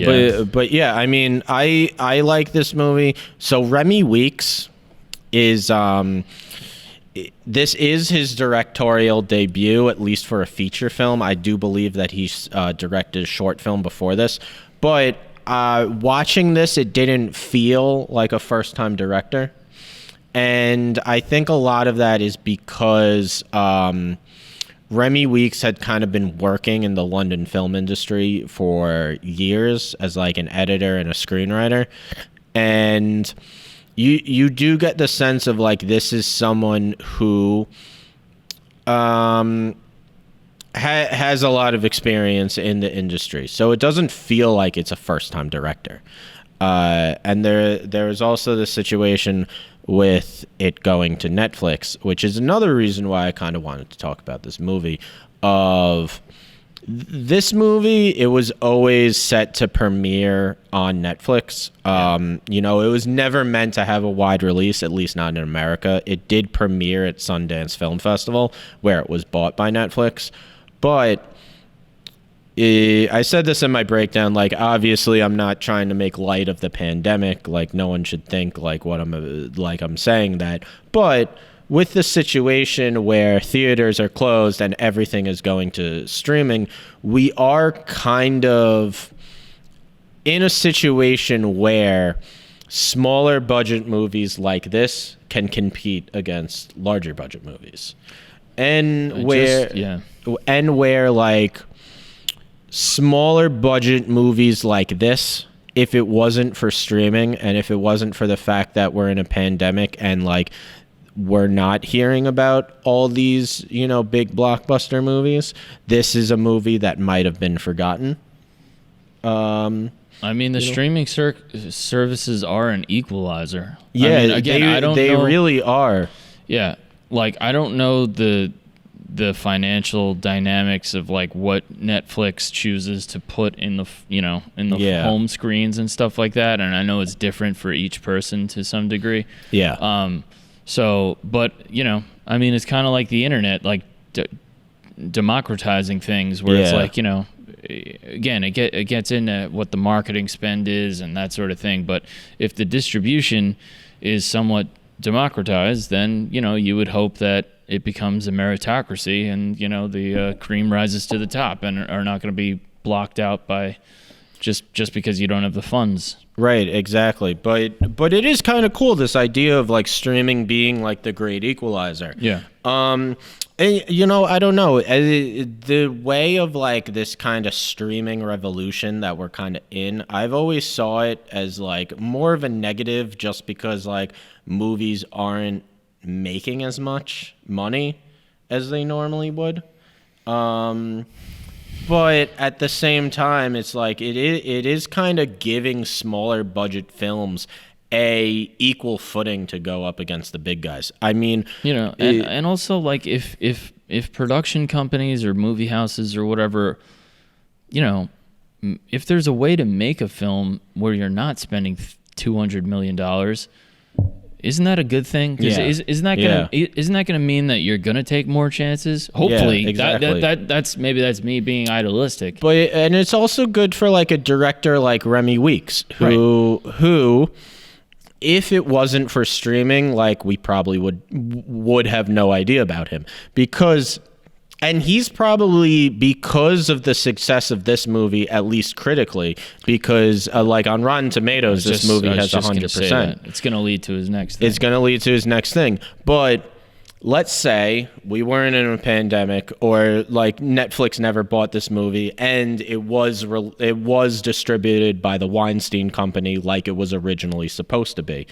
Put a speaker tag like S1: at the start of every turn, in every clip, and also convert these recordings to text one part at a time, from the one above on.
S1: Yeah.
S2: But yeah, I mean, I like this movie. So Remy Weeks is this is his directorial debut, at least for a feature film. I do believe that he's directed a short film before this, but watching this, it didn't feel like a first-time director. And I think a lot of that is because Remy Weeks had kind of been working in the London film industry for years as like an editor and a screenwriter. And you do get the sense of like this is someone who has a lot of experience in the industry. So it doesn't feel like it's a first-time director. And there is also the situation with it going to Netflix, which is another reason why I kind of wanted to talk about this movie. This movie, it was always set to premiere on Netflix. You know, it was never meant to have a wide release, at least not in America. It did premiere at Sundance Film Festival, where it was bought by Netflix. But I said this in my breakdown, like, obviously I'm not trying to make light of the pandemic. Like, no one should think like I'm saying that. But with the situation where theaters are closed and everything is going to streaming, we are kind of in a situation where smaller budget movies like this can compete against larger budget movies. And where like smaller budget movies like this, if it wasn't for streaming and if it wasn't for the fact that we're in a pandemic and like we're not hearing about all these, you know, big blockbuster movies, this is a movie that might have been forgotten.
S1: I mean, the streaming services are an equalizer.
S2: Yeah,
S1: I mean, again,
S2: they really are.
S1: Yeah, like I don't know the financial dynamics of like what Netflix chooses to put in the home screens and stuff like that, and I know it's different for each person to some degree.
S2: Yeah.
S1: So, but you know, I mean, it's kind of like the internet, like democratizing things, where it's like, you know, again, it gets into what the marketing spend is and that sort of thing. But if the distribution is somewhat democratized, then, you know, you would hope that it becomes a meritocracy and, you know, the cream rises to the top and are not going to be blocked out by just because you don't have the funds.
S2: Right, exactly. But it is kind of cool, this idea of like streaming being like the great equalizer.
S1: Yeah.
S2: And, you know, I don't know, the way of like this kind of streaming revolution that we're kind of in, I've always saw it as like more of a negative, just because like movies aren't making as much money as they normally would. But at the same time, it's like it is kind of giving smaller budget films a equal footing to go up against the big guys. I mean,
S1: you know, and also like if production companies or movie houses or whatever, you know, if there's a way to make a film where you're not spending $200 million, isn't that a good thing?
S2: Yeah.
S1: Isn't that gonna mean that you're gonna take more chances? Hopefully,
S2: yeah, exactly.
S1: that's me being idealistic.
S2: But and it's also good for like a director like Remy Weeks, who, if it wasn't for streaming, like we probably would have no idea about him, because. And he's probably, because of the success of this movie, at least critically, because like on Rotten Tomatoes, this movie has 100%.
S1: It's going to lead to his next thing.
S2: It's going to lead to his next thing. But let's say we weren't in a pandemic, or like Netflix never bought this movie and it was distributed by the Weinstein Company like it was originally supposed to be.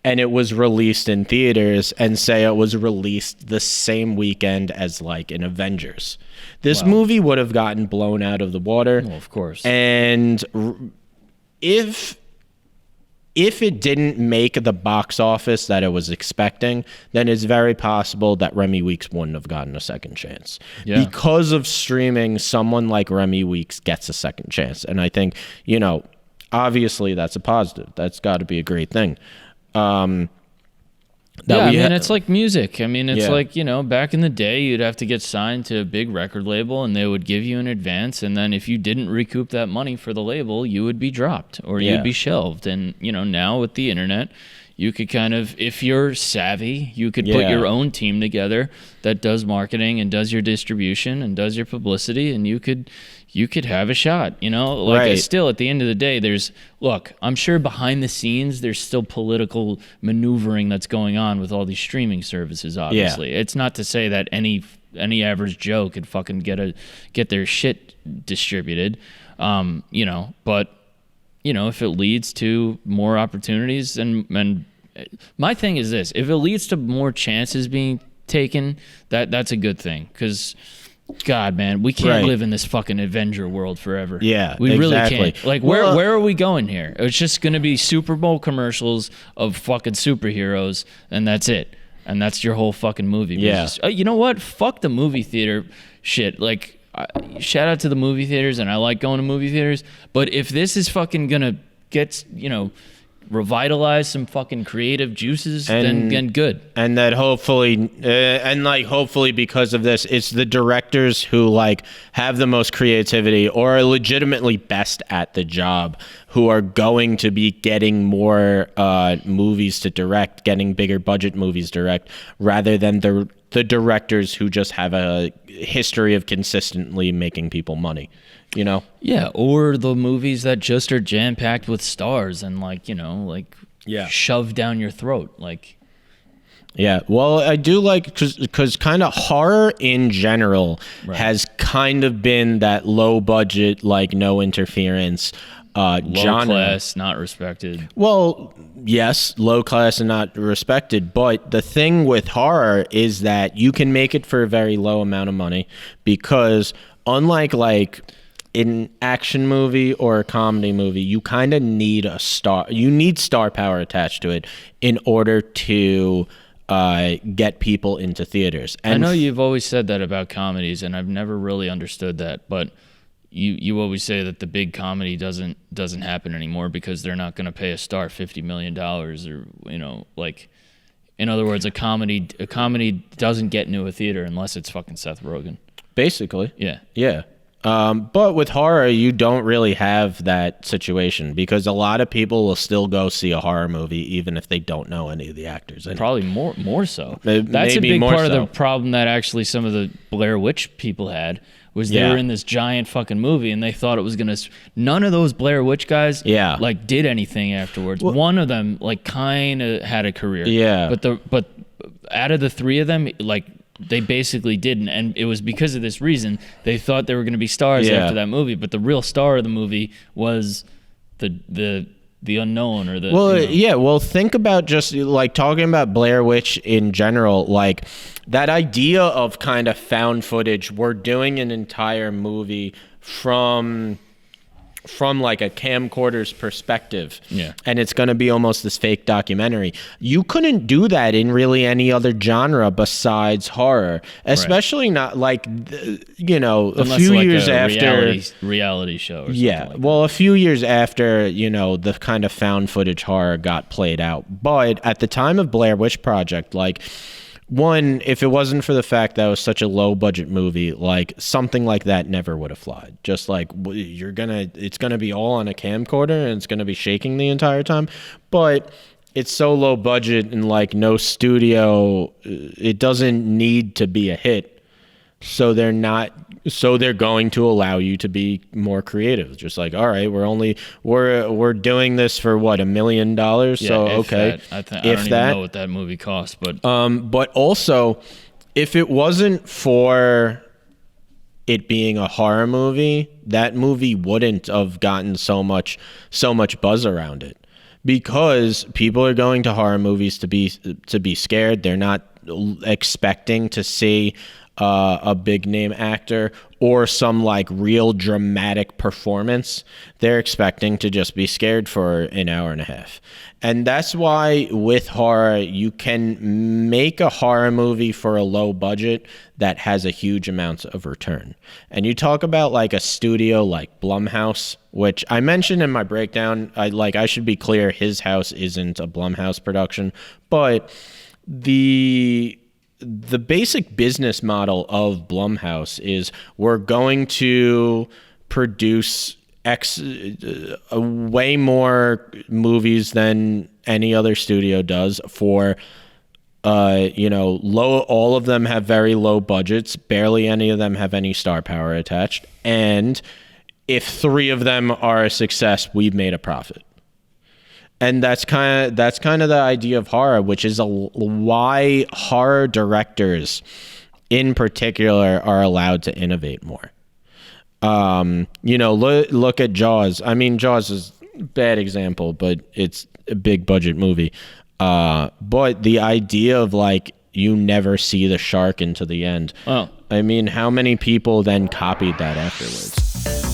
S2: And it was released in theaters, and say it was released the same weekend as like an Avengers. This movie would have gotten blown out of the water.
S1: Well, of course.
S2: And if it didn't make the box office that it was expecting, then it's very possible that Remy Weeks wouldn't have gotten a second chance. Yeah. Because of streaming, someone like Remy Weeks gets a second chance. And I think, you know, obviously that's a positive. That's got to be a great thing.
S1: Yeah, I mean, it's like music. I mean, it's
S2: Yeah.
S1: like, back in the day, you'd have to get signed to a big record label and they would give you an advance. And then if you didn't recoup that money for the label, you would be dropped or
S2: Yeah.
S1: you'd be shelved. And, now with the internet, you could kind of, if you're savvy, you could put
S2: Yeah.
S1: your own team together that does marketing and does your distribution and does your publicity, and you could have a shot,
S2: Right.
S1: Still at the end of the day, I'm sure behind the scenes there's still political maneuvering that's going on with all these streaming services, obviously. It's not to say that any average Joe could fucking get their shit distributed, but if it leads to more opportunities and my thing is this, if it leads to more chances being taken, that's a good thing, because God, man, we can't live in this fucking Avenger world forever.
S2: Yeah,
S1: we
S2: exactly.
S1: really can't. Like, where are we going here? It's just going to be Super Bowl commercials of fucking superheroes, and that's it. And that's your whole fucking movie.
S2: Yeah.
S1: You know what? Fuck the movie theater shit. Like, shout out to the movie theaters, and I like going to movie theaters. But if this is fucking going to get, revitalize some fucking creative juices, then good.
S2: And that hopefully because of this, it's the directors who have the most creativity or are legitimately best at the job who are going to be getting more movies to direct, getting bigger budget movies direct, rather than the directors who just have a history of consistently making people money.
S1: Yeah, or the movies that just are jam-packed with stars and shoved down your throat.
S2: Yeah, well, I do because kind of horror in general has kind of been that low budget, no interference
S1: Low
S2: genre.
S1: class, not respected.
S2: Well, yes, low class and not respected, but the thing with horror is that you can make it for a very low amount of money, because unlike an action movie or a comedy movie, you kind of need star power attached to it in order to get people into theaters. And
S1: I know you've always said that about comedies, and I've never really understood that, but you always say that the big comedy doesn't happen anymore because they're not going to pay a star $50 million, or in other words, a comedy doesn't get into a theater unless it's fucking Seth Rogen.
S2: Basically.
S1: Yeah.
S2: But with horror, you don't really have that situation, because a lot of people will still go see a horror movie even if they don't know any of the actors.
S1: Probably more so.
S2: Maybe
S1: That's a big
S2: more
S1: part of
S2: so.
S1: the problem that actually some of the Blair Witch people had, was they were in this giant fucking movie and they thought it was gonna. None of those Blair Witch guys, did anything afterwards. Well, one of them kind of had a career.
S2: Yeah.
S1: But out of the three of them, they basically didn't, and it was because of this reason. They thought they were going to be stars after that movie, but the real star of the movie was the unknown, or the.
S2: Well, yeah. Well, think about just talking about Blair Witch in general, that idea of kind of found footage. We're doing an entire movie from a camcorder's perspective, and it's going to be almost this fake documentary. You couldn't do that in really any other genre besides horror, especially not a few years after
S1: reality show. Or something
S2: a few years after the kind of found footage horror got played out. But at the time of Blair Witch Project, one, if it wasn't for the fact that it was such a low budget movie, something like that never would have flied. Just it's gonna be all on a camcorder and it's gonna be shaking the entire time. But it's so low budget and no studio, it doesn't need to be a hit. So they're going to allow you to be more creative. Just all right, we're doing this for what, $1 million? So okay,
S1: I don't even know what that movie cost, but
S2: also, if it wasn't for it being a horror movie, that movie wouldn't have gotten so much buzz around it, because people are going to horror movies to be scared. They're not expecting to see a big name actor or some real dramatic performance. They're expecting to just be scared for an hour and a half. And that's why with horror, you can make a horror movie for a low budget that has a huge amount of return. And you talk about a studio like Blumhouse, which I mentioned in my breakdown. I should be clear, his house isn't a Blumhouse production, but the basic business model of Blumhouse is we're going to produce way more movies than any other studio does for all of them have very low budgets, barely any of them have any star power attached, and if 3 of them are a success, we've made a profit. And that's kind of the idea of horror, which is why horror directors in particular are allowed to innovate more. Look at Jaws. I mean, Jaws is a bad example, but it's a big budget movie. But the idea of like you never see the shark into the end.
S1: Oh.
S2: I mean, how many people then copied that afterwards?